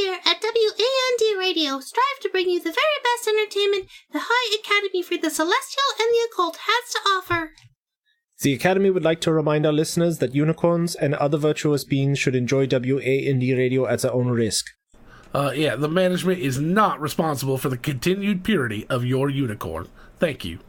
here at WAND Radio strive to bring you the very best entertainment the High Academy for the Celestial and the Occult has to offer. The Academy would like to remind our listeners that unicorns and other virtuous beings should enjoy WAND Radio at their own risk. The management is not responsible for the continued purity of your unicorn. Thank you.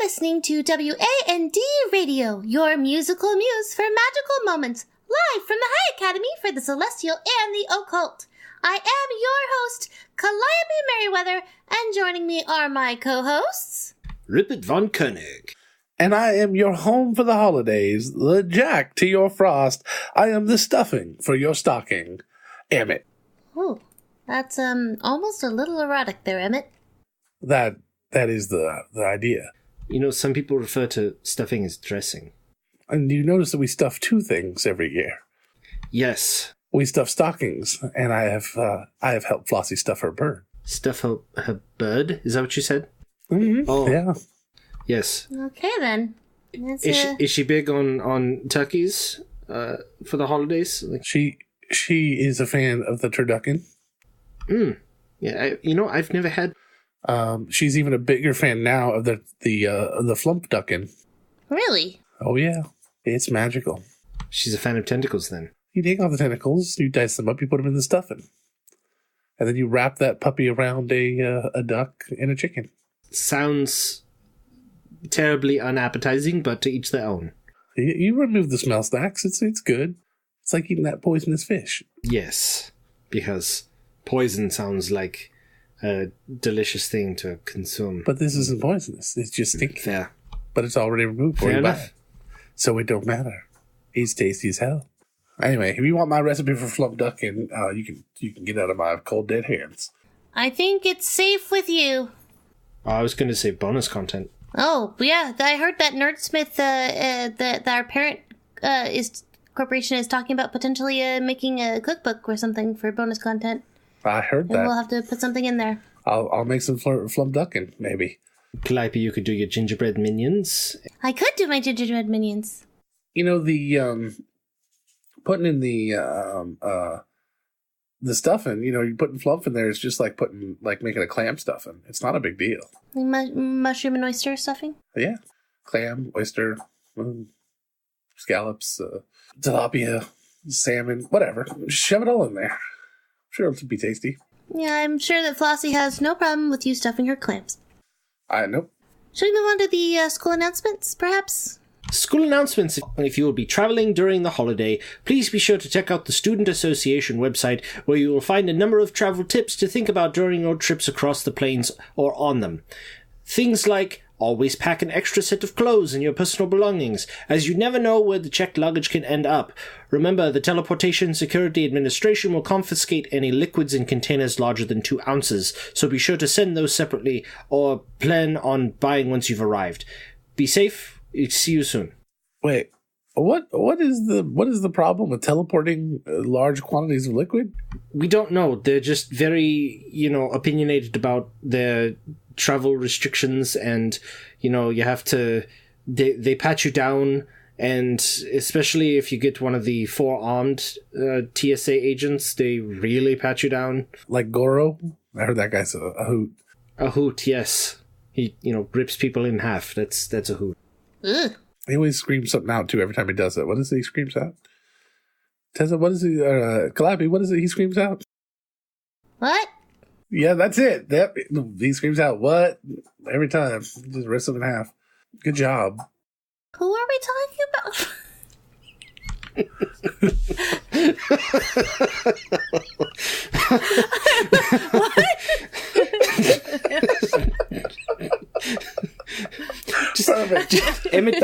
Listening to WAND Radio, your musical muse for magical moments, live from the High Academy for the Celestial and the Occult. I am your host, Calliope Merriweather, and joining me are my co-hosts, Rupert von Koenig. And I am your home for the holidays, the Jack to your frost. I am the stuffing for your stocking, Emmett. Ooh, that's almost a little erotic there, Emmett. That is the idea. You know, some people refer to stuffing as dressing. And you notice that we stuff two things every year. Yes. We stuff stockings, and I have helped Flossie stuff her bird. Stuff her bird? Is that what you said? Mm-hmm. Oh, yeah. Yes. Okay, then. Is she big on turkeys for the holidays? Like... She is a fan of the turducken. Yeah, I've never had... She's even a bigger fan now of the flumpducken. Really? Oh yeah, it's magical. She's a fan of tentacles, then. You take off the tentacles, you dice them up, you put them in the stuffing, and then you wrap that puppy around a duck and a chicken. Sounds terribly unappetizing, but to each their own. You remove the smell stacks. It's good. It's like eating that poisonous fish. Yes, because poison sounds like a delicious thing to consume. But this isn't poisonous. It's just stinky. Fair. But it's already removed for Fair you. enough. So it don't matter. It's tasty as hell. Anyway, if you want my recipe for flumpducken, you can get out of my cold dead hands. I think it's safe with you. I was going to say bonus content. Oh, yeah, I heard that Nerdsmith, that our parent corporation is talking about potentially making a cookbook or something for bonus content. I heard that. And we'll have to put something in there. I'll make some flumducken, maybe. Calliope, you could do your gingerbread minions. I could do my gingerbread minions. You know, the putting in the stuffing, you're putting fluff in there is just like making a clam stuffing. It's not a big deal. Mushroom and oyster stuffing? Yeah. Clam, oyster, scallops, tilapia, salmon, whatever. Just shove it all in there. Sure, it'll be tasty. Yeah, I'm sure that Flossie has no problem with you stuffing her clams. Nope. Should we move on to the school announcements, perhaps? School announcements. If you will be traveling during the holiday, please be sure to check out the Student Association website, where you will find a number of travel tips to think about during your trips across the plains or on them. Things like always pack an extra set of clothes and your personal belongings, as you never know where the checked luggage can end up. Remember, the Teleportation Security Administration will confiscate any liquids in containers larger than 2 ounces, so be sure to send those separately or plan on buying once you've arrived. Be safe. See you soon. Wait, what is the problem with teleporting large quantities of liquid? We don't know. They're just very, opinionated about their travel restrictions, and you have to they pat you down, and especially if you get one of the 4-armed TSA agents, they really pat you down. Like Goro? I heard that guy's a hoot. A hoot, yes. He rips people in half. That's a hoot. Ugh. He always screams something out too every time he does it. What is it he screams out? Tessa, what is he? Calliope, what is it he screams out? What? Yeah, that's it. Yep. He screams out, what? Every time. Just rips him in half. Good job. Who are we talking about? What? Emmett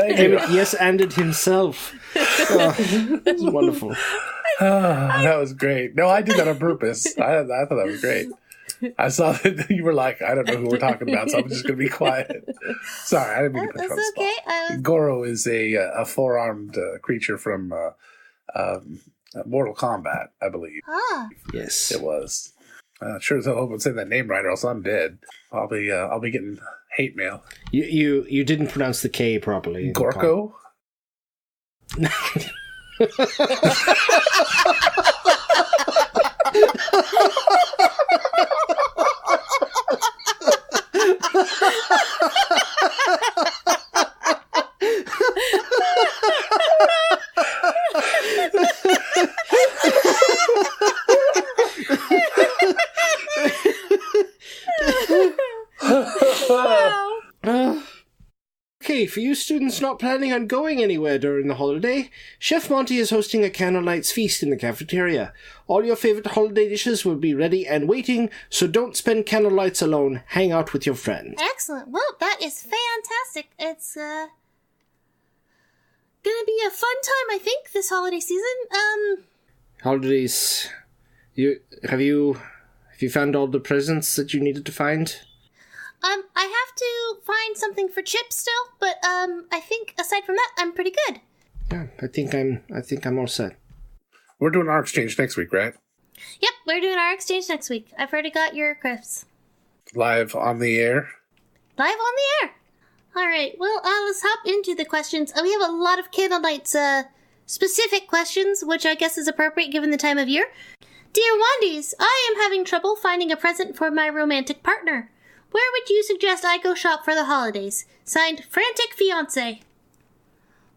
yes-anded himself. Oh, this is wonderful. I That was great. No, I did that on purpose. I thought that was great. I saw that you were like, I don't know who we're talking about, so I'm just going to be quiet. Sorry, I didn't mean to put you on the spot. That's okay. Goro is a four-armed creature from Mortal Kombat, I believe. Yes. It was. Sure as hell hope I'm saying that name right, or else I'm dead. I'll be getting hate mail. You didn't pronounce the K properly. Gorko? Okay, for you students not planning on going anywhere during the holiday, Chef Monty is hosting a Candlenight's feast in the cafeteria. All your favorite holiday dishes will be ready and waiting, so don't spend candlelights alone. Hang out with your friends. Excellent. Well, that is fantastic. It's gonna be a fun time, I think, this holiday season. Holidays. Have you found all the presents that you needed to find? I have to find something for Chip still, but I think aside from that, I'm pretty good. Yeah, I think I'm all set. We're doing our exchange next week, right? Yep, we're doing our exchange next week. I've already got your crisps. Live on the air? Live on the air. All right, well, let's hop into the questions. We have a lot of Candlenight's specific questions, which I guess is appropriate given the time of year. Dear Wandies, I am having trouble finding a present for my romantic partner. Where would you suggest I go shop for the holidays? Signed, Frantic Fiancé.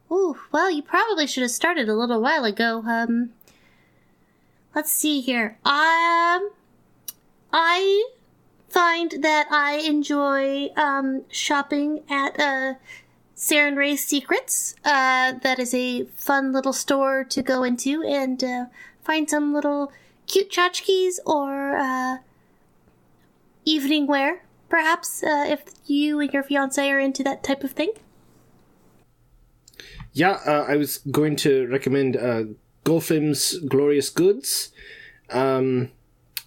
Ooh, well, you probably should have started a little while ago. Let's see here. I find that I enjoy shopping at Saren Ray's Secrets. That is a fun little store to go into and find some little cute tchotchkes or evening wear, perhaps, if you and your fiancé are into that type of thing. Yeah, I was going to recommend Golfim's Glorious Goods.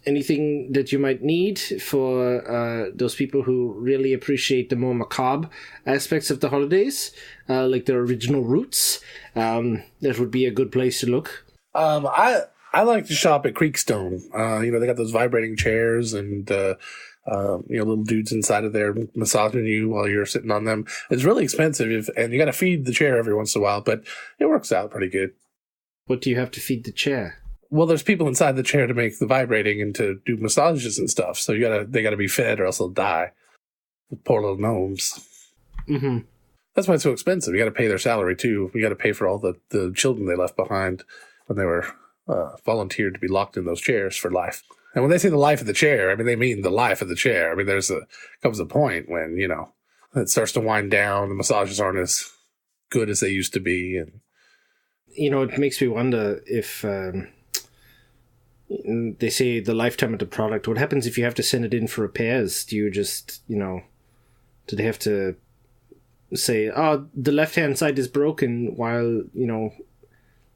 Anything that you might need for those people who really appreciate the more macabre aspects of the holidays, like their original roots, that would be a good place to look. I like to shop at Creekstone. They got those vibrating chairs and little dudes inside of there massaging you while you're sitting on them. It's really expensive, and you got to feed the chair every once in a while, but it works out pretty good. What do you have to feed the chair? Well, there's people inside the chair to make the vibrating and to do massages and stuff. So they gotta be fed, or else they'll die. The poor little gnomes. Mm-hmm. That's why it's so expensive. You got to pay their salary too. You got to pay for all the children they left behind when they were volunteered to be locked in those chairs for life. And when they say the life of the chair, I mean they mean the life of the chair. I mean comes a point when it starts to wind down. The massages aren't as good as they used to be, and it makes me wonder if. They say the lifetime of the product. What happens if you have to send it in for repairs? Do you just, do they have to say, oh, the left-hand side is broken while,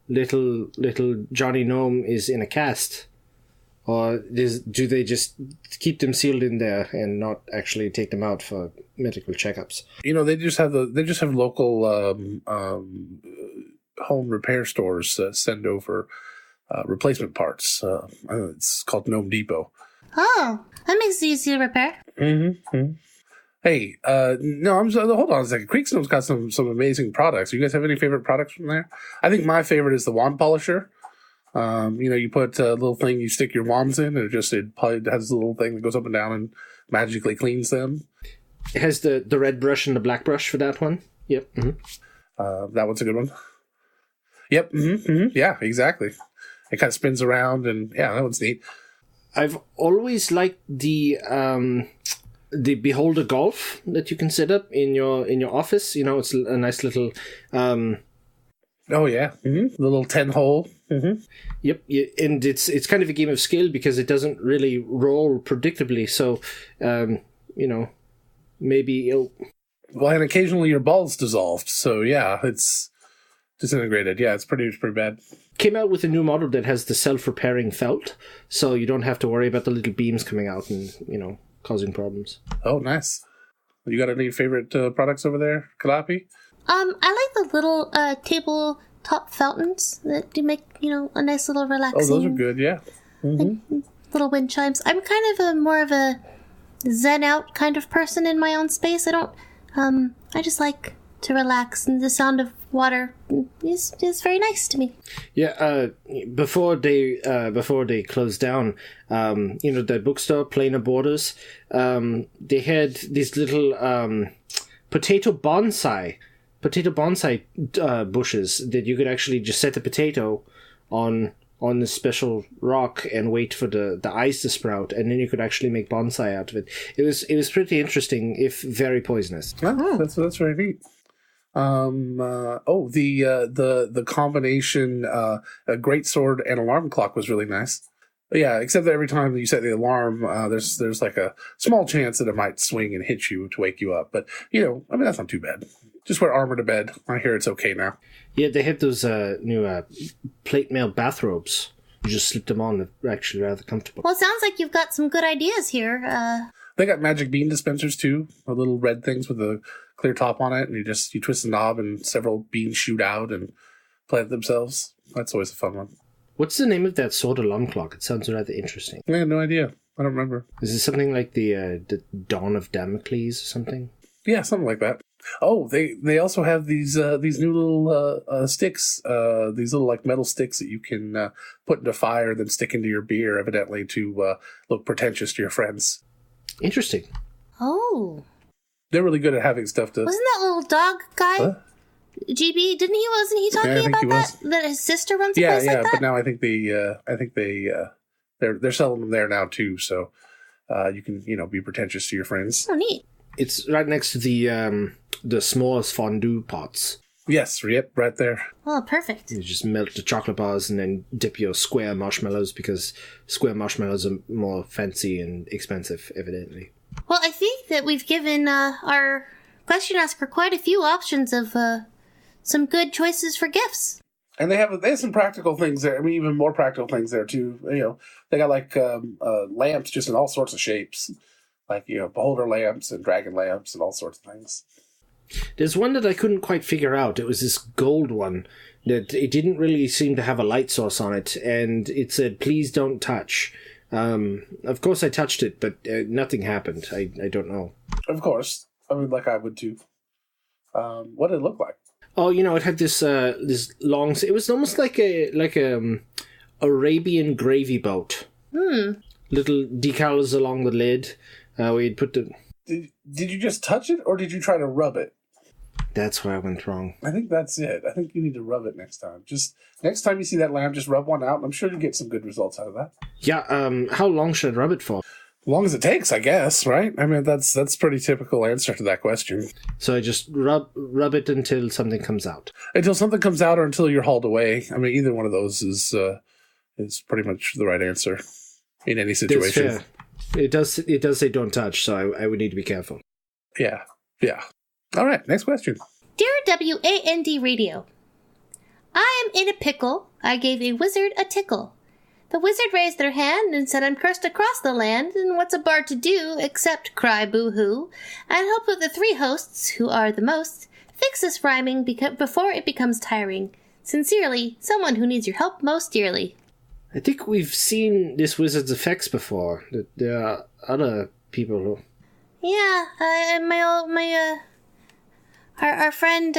little Johnny Gnome is in a cast? Or do they just keep them sealed in there and not actually take them out for medical checkups? They just have local home repair stores send over replacement parts. It's called Gnome Depot. Oh, that makes it easy to repair. Mm-hmm. Hey, no, hold on a second. Creekstone's got some amazing products. You guys have any favorite products from there? I think my favorite is the wand polisher. You put a little thing you stick your wands in, and it probably has a little thing that goes up and down and magically cleans them. It has the red brush and the black brush for that one. Yep. Mm-hmm. That one's a good one. Yep. Mm-hmm. Yeah, exactly. It kind of spins around, and yeah, that one's neat. I've always liked the Beholder Golf that you can set up in your office. It's a nice little. Oh yeah, mm-hmm. The little 10-hole. Mm-hmm. Yep, and it's kind of a game of skill because it doesn't really roll predictably. So, maybe it'll. Well, and occasionally your ball's dissolved. So yeah, it's Disintegrated. Yeah, it's pretty bad. Came out with a new model that has the self-repairing felt, so you don't have to worry about the little beams coming out and, causing problems. Oh, nice. You got any favorite products over there, Kalapi? I like the little tabletop fountains that do make, a nice little relaxing. Oh, those are good, yeah. Mm-hmm. Little wind chimes. I'm kind of more of a zen out kind of person in my own space. I don't, I just like to relax, and the sound of water is very nice to me. Yeah, before they closed down, the bookstore, Plainer Borders, they had these little potato bonsai bushes that you could actually just set the potato on the special rock and wait for the eyes to sprout, and then you could actually make bonsai out of it. It was pretty interesting, if very poisonous. Oh, that's very neat. The combination a great sword and alarm clock was really nice. But yeah, except that every time you set the alarm, there's like a small chance that it might swing and hit you to wake you up. But that's not too bad. Just wear armor to bed. I hear it's okay now. Yeah, they have those new plate mail bathrobes. You just slip them on. They're actually rather comfortable. Well, it sounds like you've got some good ideas here. They got magic bean dispensers too, the little red things with a clear top on it, and you twist the knob and several beans shoot out and plant themselves. That's always a fun one. What's the name of that sword alarm clock? It sounds rather interesting. I have no idea. I don't remember. Is it something like the Dawn of Damocles or something? Yeah, something like that. Oh, they also have these new little sticks, these little like metal sticks that you can put into fire, then stick into your beer, evidently to look pretentious to your friends. Interesting. Oh. They're really good at having stuff to... Wasn't that little dog guy? Huh? GB, wasn't he talking about that? That his sister runs a place like that? Yeah, but now I think they're selling them there now too, so you can, be pretentious to your friends. Oh, neat. It's right next to the s'mores fondue pots. Yes, yep, right there. Oh, perfect. You just melt the chocolate bars and then dip your square marshmallows, because square marshmallows are more fancy and expensive, evidently. Well, I think that we've given our question asker quite a few options of some good choices for gifts. And they have some practical things there. I mean, even more practical things there too. They got like lamps just in all sorts of shapes, like beholder lamps and dragon lamps and all sorts of things. There's one that I couldn't quite figure out. It was this gold one that it didn't really seem to have a light source on it, and it said, "Please don't touch." Of course I touched it, but nothing happened. I don't know. Of course. I mean, like I would too. What did it look like? Oh, it had this long... It was almost like a Arabian gravy boat. Little decals along the lid where you'd put the... Did you just touch it, or did you try to rub it? That's where I went wrong. I think that's it. I think you need to rub it next time. Just next time you see that lamp, just rub one out, and I'm sure you'll get some good results out of that. Yeah, how long should I rub it for? As long as it takes, I guess, right? I mean, that's pretty typical answer to that question. So I just rub it until something comes out? Until something comes out, or until you're hauled away. I mean, either one of those is pretty much the right answer in any situation. That's fair. It does say don't touch, so I would need to be careful. Yeah. All right, next question. Dear WAND Radio, I am in a pickle. I gave a wizard a tickle. The wizard raised their hand and said, I'm cursed across the land, and what's a bard to do except cry boo-hoo, and hope that the three hosts, who are the most, fix this rhyming before it becomes tiring. Sincerely, someone who needs your help most dearly. I think we've seen this wizard's effects before. There are other people who... Yeah, our friend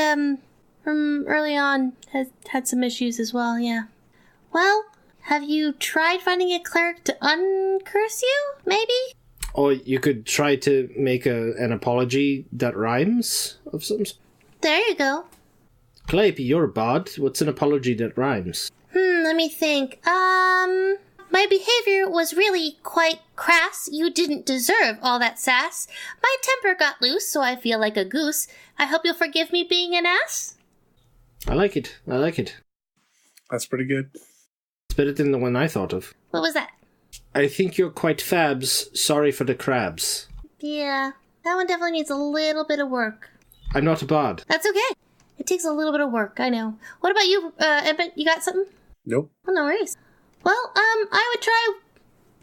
from early on has had some issues as well, yeah. Well, have you tried finding a cleric to uncurse you, maybe? Or you could try to make an apology that rhymes of some sort. There you go. Calliope, you're a bard. What's an apology that rhymes? Let me think. My behavior was really quite crass. You didn't deserve all that sass. My temper got loose, so I feel like a goose. I hope you'll forgive me being an ass. I like it. That's pretty good. It's better than the one I thought of. What was that? I think you're quite fabs. Sorry for the crabs. Yeah, that one definitely needs a little bit of work. I'm not a bard. That's okay. It takes a little bit of work, I know. What about you, Emmett? You got something? Nope. Oh, no worries. Well, I would try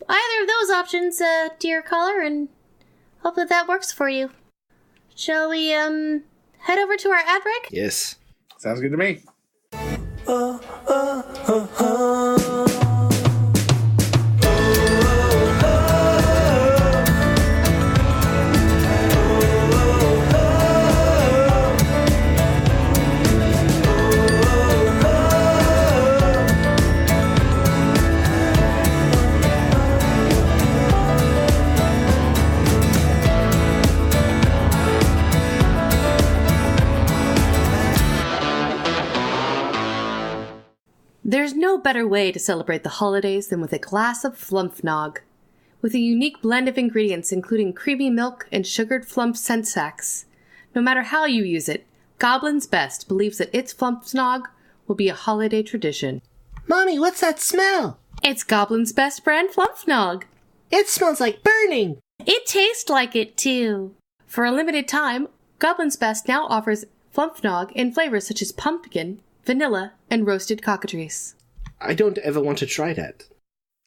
either of those options, dear caller, and hope that works for you. Shall we, head over to our ad break? Yes. Sounds good to me. There's no better way to celebrate the holidays than with a glass of Flumpfnog. With a unique blend of ingredients including creamy milk and sugared flump scent sacks. No matter how you use it, Goblin's Best believes that its Flumpfnog will be a holiday tradition. Mommy, what's that smell? It's Goblin's Best brand Flumpfnog. It smells like burning. It tastes like it, too. For a limited time, Goblin's Best now offers Flumpfnog in flavors such as pumpkin, vanilla, and roasted cockatrice. I don't ever want to try that.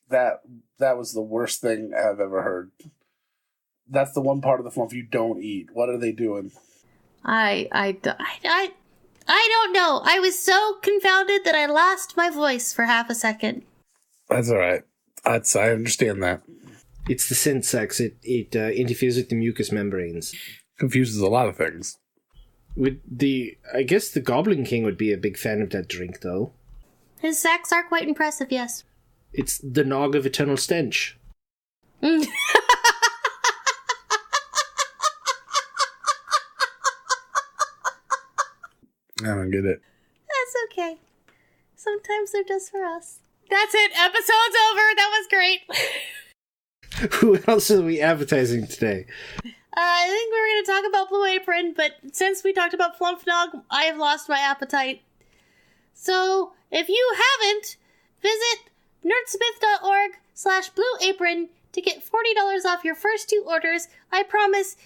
That was the worst thing I've ever heard. That's the one part of the flump you don't eat. What are they doing? I don't know. I was so confounded that I lost my voice for half a second. That's all right. I understand that. It's the scent sacs. It interferes with the mucous membranes. Confuses a lot of things. I guess the Goblin King would be a big fan of that drink, though. His sacks are quite impressive, yes. It's the Nog of Eternal Stench. I I don't get it. That's okay. Sometimes they're just for us. That's it. Episode's over. That was great. Who else are we advertising today? I think we're going to talk about Blue Apron, but since we talked about Flumpfnog, I have lost my appetite. So, if you haven't, visit nerdsmith.org/Blue Apron to get $40 off your first 2 orders. I promise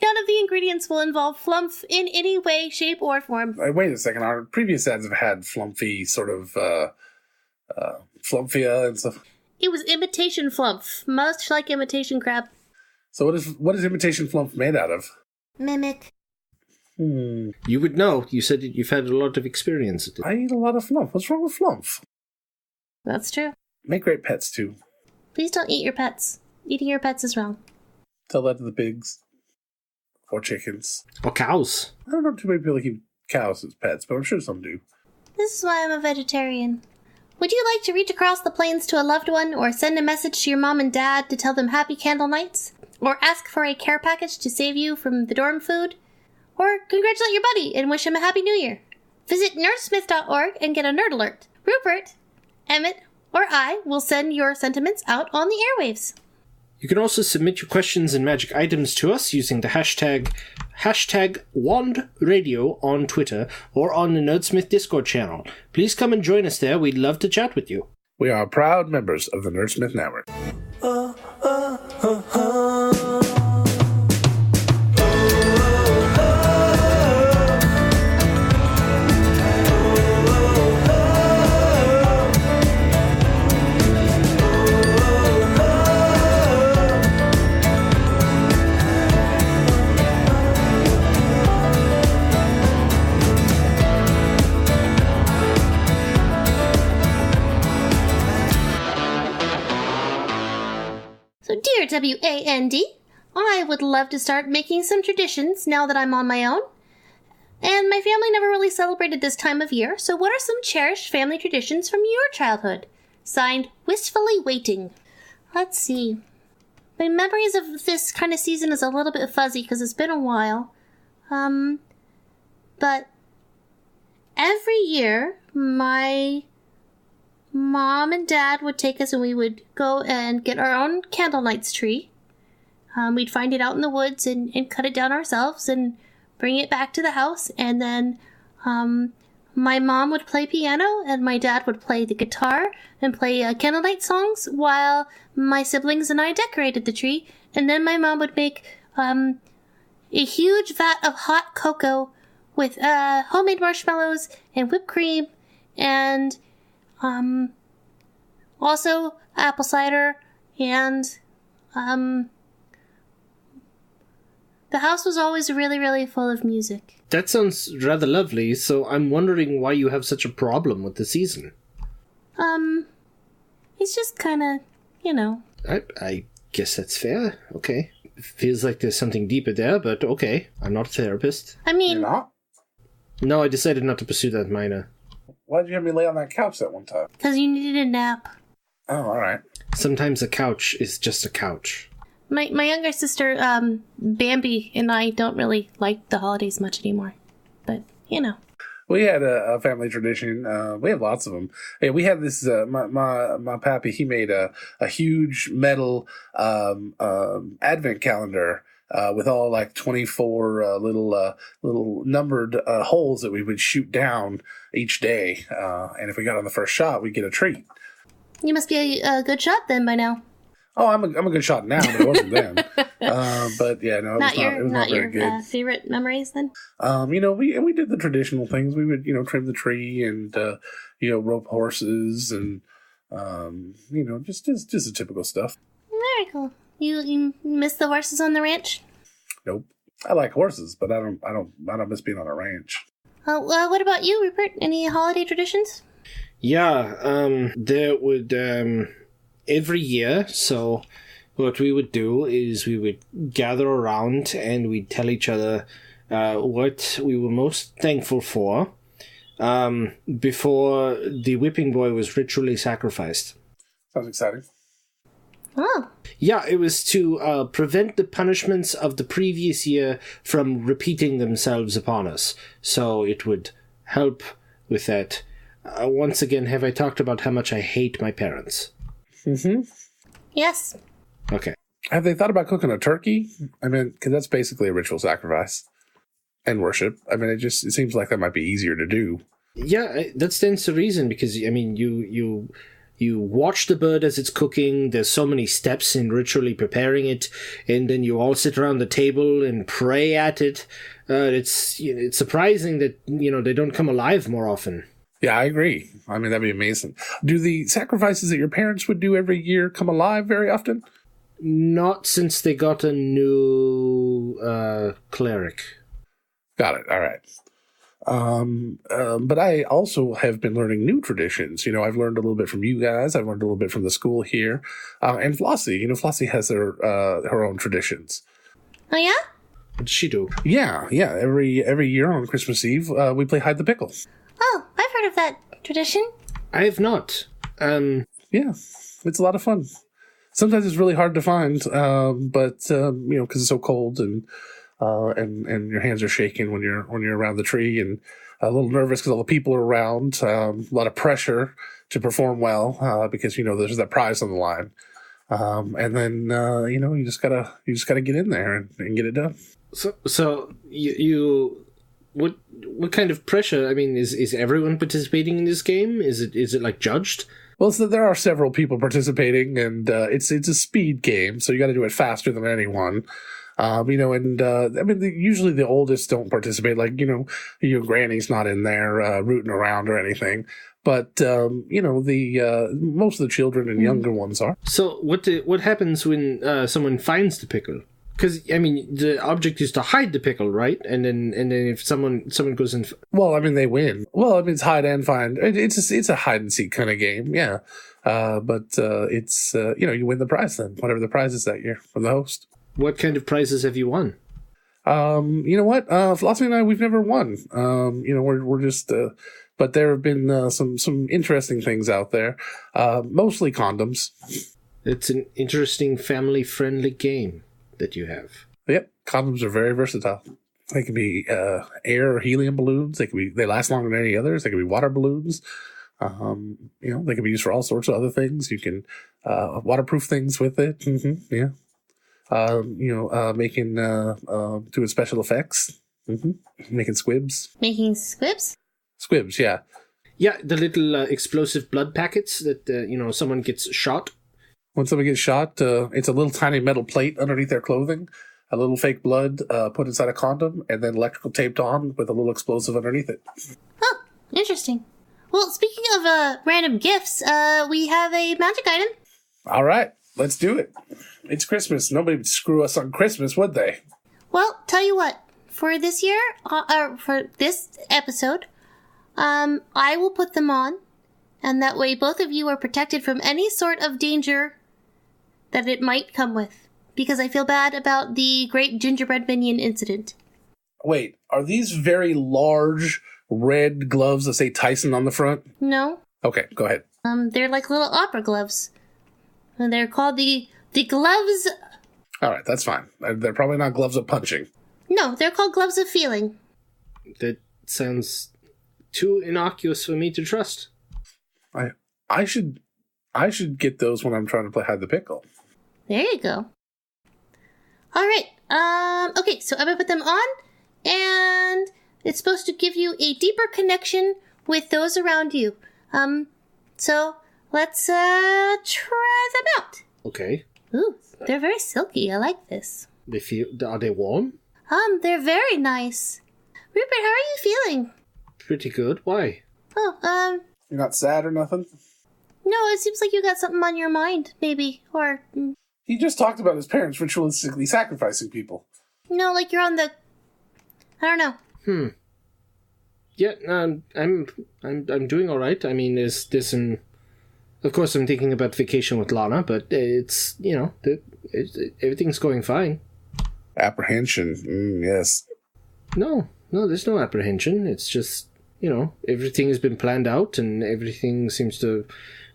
none of the ingredients will involve flumph in any way, shape, or form. Wait a second. Our previous ads have had flumpy sort of flumpia and stuff. It was imitation flumph, much like imitation crab. So what is imitation flumph made out of? Mimic. You would know. You said that you've had a lot of experience at it. I eat a lot of flumph. What's wrong with flumph? That's true. Make great pets, too. Please don't eat your pets. Eating your pets is wrong. Tell that to the pigs. Or chickens. Or cows. I don't know too many people keep cows as pets, but I'm sure some do. This is why I'm a vegetarian. Would you like to reach across the plains to a loved one, or send a message to your mom and dad to tell them happy candle nights? Or ask for a care package to save you from the dorm food? Or congratulate your buddy and wish him a happy new year? Visit nerdsmith.org and get a nerd alert. Rupert, Emmett, or I will send your sentiments out on the airwaves. You can also submit your questions and magic items to us using the hashtag WandRadio on Twitter or on the Nerdsmith Discord channel. Please come and join us there. We'd love to chat with you. We are proud members of the Nerdsmith Network. So, dear WAND, I would love to start making some traditions now that I'm on my own. And my family never really celebrated this time of year, so what are some cherished family traditions from your childhood? Signed, Wistfully Waiting. Let's see. My memories of this kind of season is a little bit fuzzy because it's been a while. But every year, my mom and dad would take us and we would go and get our own Candlenight's tree. We'd find it out in the woods and cut it down ourselves and bring it back to the house. And then my mom would play piano and my dad would play the guitar and play Candlenight songs while my siblings and I decorated the tree. And then my mom would make a huge vat of hot cocoa with homemade marshmallows and whipped cream and also apple cider and the house was always really, really full of music. That sounds rather lovely, so I'm wondering why you have such a problem with the season. It's just kind of, I guess that's fair. Okay. Feels like there's something deeper there, but okay. I'm not a therapist. I mean... You're not? No, I decided not to pursue that minor. Why'd you have me lay on that couch that one time? Because you needed a nap. Oh, all right. Sometimes a couch is just a couch. My younger sister, Bambi, and I don't really like the holidays much anymore. But, We had a family tradition. We have lots of them. Yeah, we had this. My pappy, he made a huge metal advent calendar with all like 24 little numbered holes that we would shoot down each day. And if we got on the first shot, we'd get a treat. You must be a good shot then by now. Oh, I'm a good shot now, but it wasn't then. But yeah, no, it was not very good. Favorite memories then? We did the traditional things. We would, trim the tree and rope horses and just the typical stuff. Very cool. You miss the horses on the ranch? Nope. I like horses, but I don't miss being on a ranch. What about you, Rupert? Any holiday traditions? Yeah, there would every year, so what we would do is we would gather around and we'd tell each other what we were most thankful for before the whipping boy was ritually sacrificed. Sounds exciting. Oh. Yeah, it was to prevent the punishments of the previous year from repeating themselves upon us. So it would help with that. Once again, have I talked about how much I hate my parents? Mm-hmm. Yes. Okay. Have they thought about cooking a turkey? I mean, because that's basically a ritual sacrifice and worship. I mean, it seems like that might be easier to do. Yeah, that stands to reason because, I mean, you watch the bird as it's cooking. There's so many steps in ritually preparing it, and then you all sit around the table and pray at it. It's surprising that they don't come alive more often. Yeah, I agree. I mean, that'd be amazing. Do the sacrifices that your parents would do every year come alive very often? Not since they got a new cleric. Got it. All right. But I also have been learning new traditions. I've learned a little bit from you guys. I've learned a little bit from the school here. And Flossie, Flossie has her own traditions. Oh, yeah? What does she do? Yeah. Every year on Christmas Eve, we play hide the pickle. Oh, I've heard of that tradition. I have not. Yeah, it's a lot of fun. Sometimes it's really hard to find, but because it's so cold and your hands are shaking when you're around the tree and a little nervous because all the people are around. A lot of pressure to perform well because there's that prize on the line. And then you just gotta get in there and get it done. So you what kind of pressure? I mean, is everyone participating in this game? Is it like judged? Well, so there are several people participating, and it's a speed game, so you got to do it faster than anyone. Usually the oldest don't participate. Like your granny's not in there rooting around or anything. But the most of the children and younger ones are. So what happens when someone finds the pickle? Because the object is to hide the pickle, right? And then if someone goes and well, they win. Well, it's hide and find. It's a hide and seek kind of game, yeah. But it's you win the prize then, whatever the prize is that year from the host. What kind of prizes have you won? You know what? Flossie and I, we've never won. We're just. But there have been some interesting things out there. Mostly condoms. It's an interesting family-friendly game that you have. Yep, condoms are very versatile. They can be air or helium balloons. They last longer than any others. They can be water balloons. They can be used for all sorts of other things. You can waterproof things with it. Mm-hmm, yeah. Making doing special effects. Mm-hmm. Making squibs. Making squibs? Squibs, yeah. Yeah, the little explosive blood packets that someone gets shot. When somebody gets shot, it's a little tiny metal plate underneath their clothing. a little fake blood put inside a condom, and then electrical taped on with a little explosive underneath it. Huh, interesting. Well, speaking of random gifts, we have a magic item. All right, let's do it. It's Christmas. Nobody would screw us on Christmas, would they? Well, tell you what. For this year, for this episode, I will put them on, and that way both of you are protected from any sort of danger that it might come with, because I feel bad about the Great Gingerbread Minion incident. Wait, are these very large red gloves that say Tyson on the front? No. Okay, go ahead. They're like little opera gloves. And they're called the gloves... All right, that's fine. They're probably not gloves of punching. No, they're called gloves of feeling. That sounds too innocuous for me to trust. I should get those when I'm trying to play hide the pickle. There you go. All right. Okay, so I'm gonna put them on, and it's supposed to give you a deeper connection with those around you. So let's try them out. Okay. Ooh, they're very silky. I like this. Are they warm? They're very nice. Rupert, how are you feeling? Pretty good. Why? Oh, You're not sad or nothing? no, it seems like you got something on your mind, maybe. Or, He just talked about his parents ritualistically sacrificing people. no, like you're on the... I don't know. Yeah, I'm doing all right. I mean, there's some... Of course, I'm thinking about vacation with Lana, but it's, everything's going fine. Apprehension, yes. No, there's no apprehension. It's just, everything has been planned out and everything seems to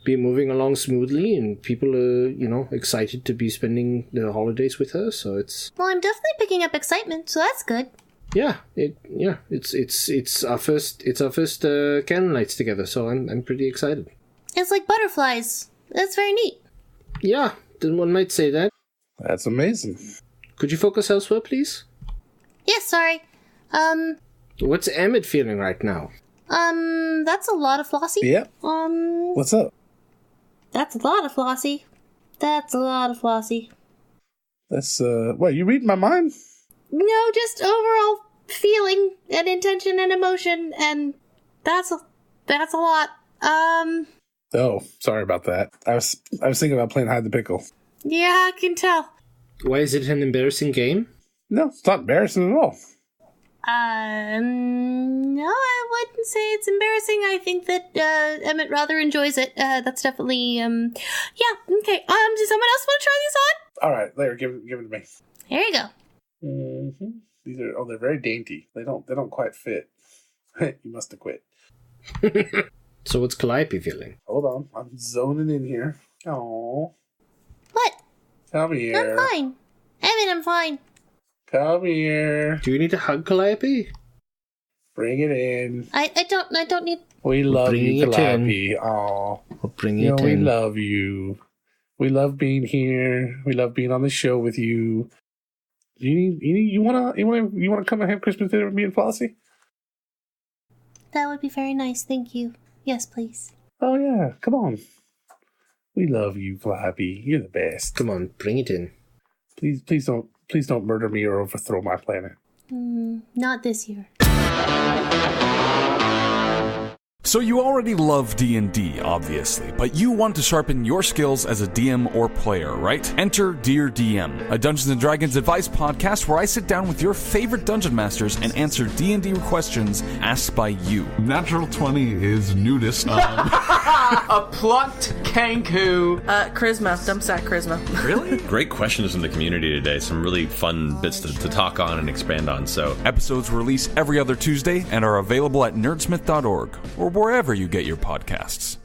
be moving along smoothly and people are, excited to be spending the holidays with her, so it's... Well, I'm definitely picking up excitement, so that's good. Yeah, it's our first Candlenights together, so I'm pretty excited. It's like butterflies. That's very neat. Yeah, then one might say that. That's amazing. Could you focus elsewhere, please? Yes, sorry. What's Emmett feeling right now? That's a lot of Flossie. Yep. What's up? That's a lot of Flossie. That's a lot of Flossie. That's, what, you reading my mind? No, just overall feeling and intention and emotion, and that's a lot. Oh, sorry about that. I was thinking about playing hide the pickle. Yeah, I can tell. Why is it an embarrassing game? No, it's not embarrassing at all. No, I wouldn't say it's embarrassing. I think that, Emmett rather enjoys it. That's definitely, yeah, okay. Does someone else want to try these on? All right, there, give it to me. Here you go. Mm-hmm. These are, they're very dainty. They don't quite fit. You must have quit. So what's Calliope feeling? Hold on, I'm zoning in here. Oh, What? come here. I'm fine. Emmett, I'm fine. Come here. Do you need to hug Calliope? Bring it in. I don't need... We love Bringing you, it Calliope. Oh, We'll bring it we in. love you. We love being here. We love being on the show with you. You wanna come and have Christmas dinner with me and Flossie? That would be very nice, thank you. Yes, please. Oh yeah, come on. We love you, Calliope. You're the best. Come on, bring it in. Please don't murder me or overthrow my planet. Not this year. So you already love D&D, obviously, but you want to sharpen your skills as a DM or player, right? Enter Dear DM, a Dungeons & Dragons advice podcast where I sit down with your favorite dungeon masters and answer D&D questions asked by you. Natural 20 is nudist. A plucked kanku. Charisma. Dumpsack charisma. Really? Great questions from the community today. Some really fun bits to talk on and expand on. So Episodes release every other Tuesday and are available at nerdsmith.org or wherever you get your podcasts.